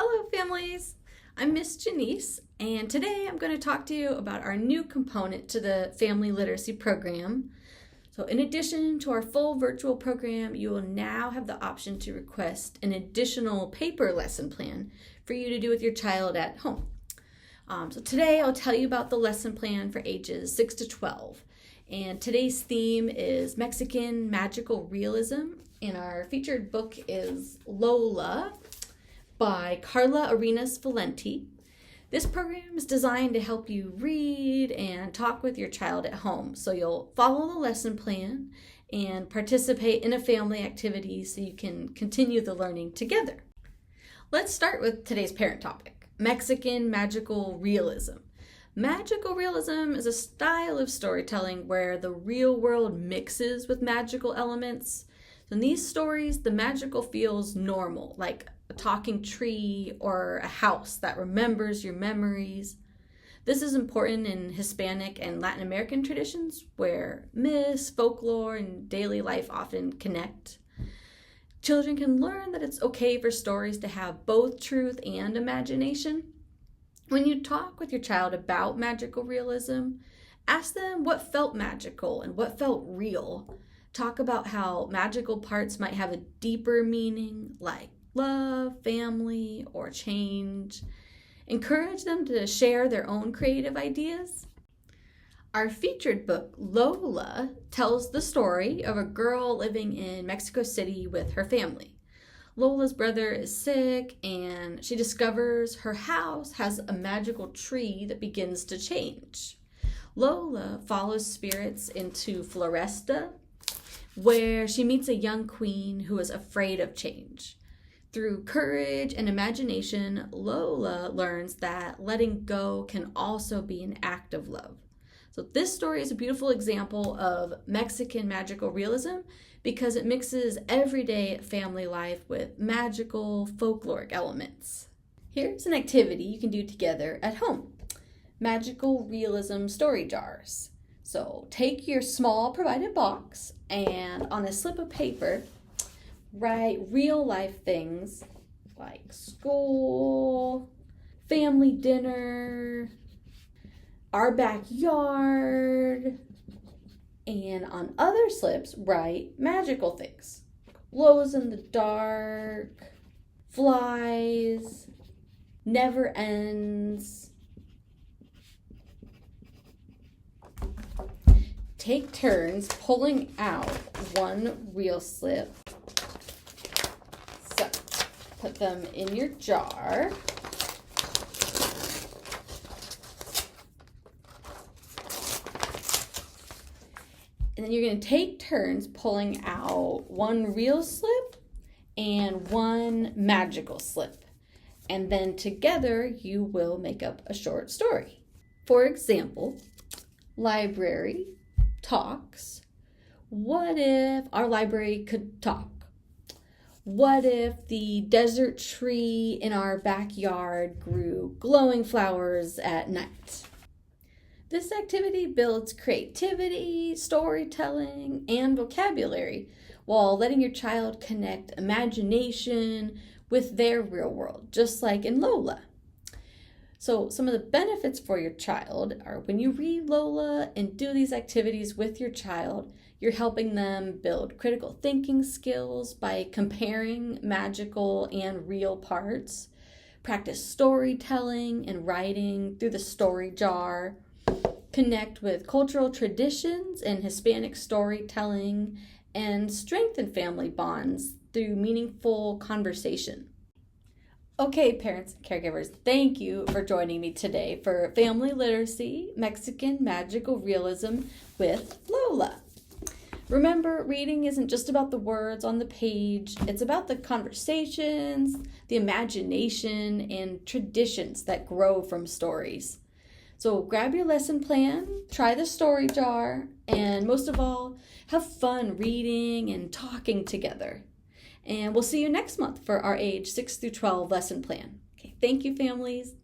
Hello families, I'm Miss Janice and today I'm going to talk to you about our new component to the Family Literacy Program. So in addition to our full virtual program, you will now have the option to request an additional paper lesson plan for you to do with your child at home. So today I'll tell you about the lesson plan for ages 6 to 12. And today's theme is Mexican Magical Realism, and our featured book is Lola by Carla Arenas Valenti. This program is designed to help you read and talk with your child at home, so you'll follow the lesson plan and participate in a family activity so you can continue the learning together. Let's start with today's parent topic, Mexican Magical Realism. Magical realism is a style of storytelling where the real world mixes with magical elements. In these stories, the magical feels normal, like a talking tree or a house that remembers your memories. This is important in Hispanic and Latin American traditions where myths, folklore, and daily life often connect. Children can learn that it's okay for stories to have both truth and imagination. When you talk with your child about magical realism, ask them what felt magical and what felt real. Talk about how magical parts might have a deeper meaning, like love, family, or change. Encourage them to share their own creative ideas. Our featured book, Lola, tells the story of a girl living in Mexico City with her family. Lola's brother is sick, and she discovers her house has a magical tree that begins to change. Lola follows spirits into Floresta, where she meets a young queen who is afraid of change. Through courage and imagination, Lola learns that letting go can also be an act of love. So this story is a beautiful example of Mexican magical realism because it mixes everyday family life with magical folkloric elements. Here's an activity you can do together at home. Magical realism story jars. So take your small provided box and on a slip of paper, write real life things like school, family dinner, our backyard, and on other slips, write magical things. Glows in the dark, flies, never ends. Take turns pulling out one real slip. So, put them in your jar. And then you're going to take turns pulling out one real slip and one magical slip. And then together you will make up a short story. For example, library talks. What if our library could talk? What if the desert tree in our backyard grew glowing flowers at night? This activity builds creativity, storytelling, and vocabulary while letting your child connect imagination with their real world, just like in Lola. So some of the benefits for your child are when you read Lola and do these activities with your child, you're helping them build critical thinking skills by comparing magical and real parts, practice storytelling and writing through the story jar, connect with cultural traditions and Hispanic storytelling, and strengthen family bonds through meaningful conversation. Okay, parents and caregivers, thank you for joining me today for Family Literacy, Mexican Magical Realism with Lola. Remember, reading isn't just about the words on the page. It's about the conversations, the imagination, and traditions that grow from stories. So grab your lesson plan, try the story jar, and most of all, have fun reading and talking together. And we'll see you next month for our age 6 through 12 lesson plan. Okay, thank you, families.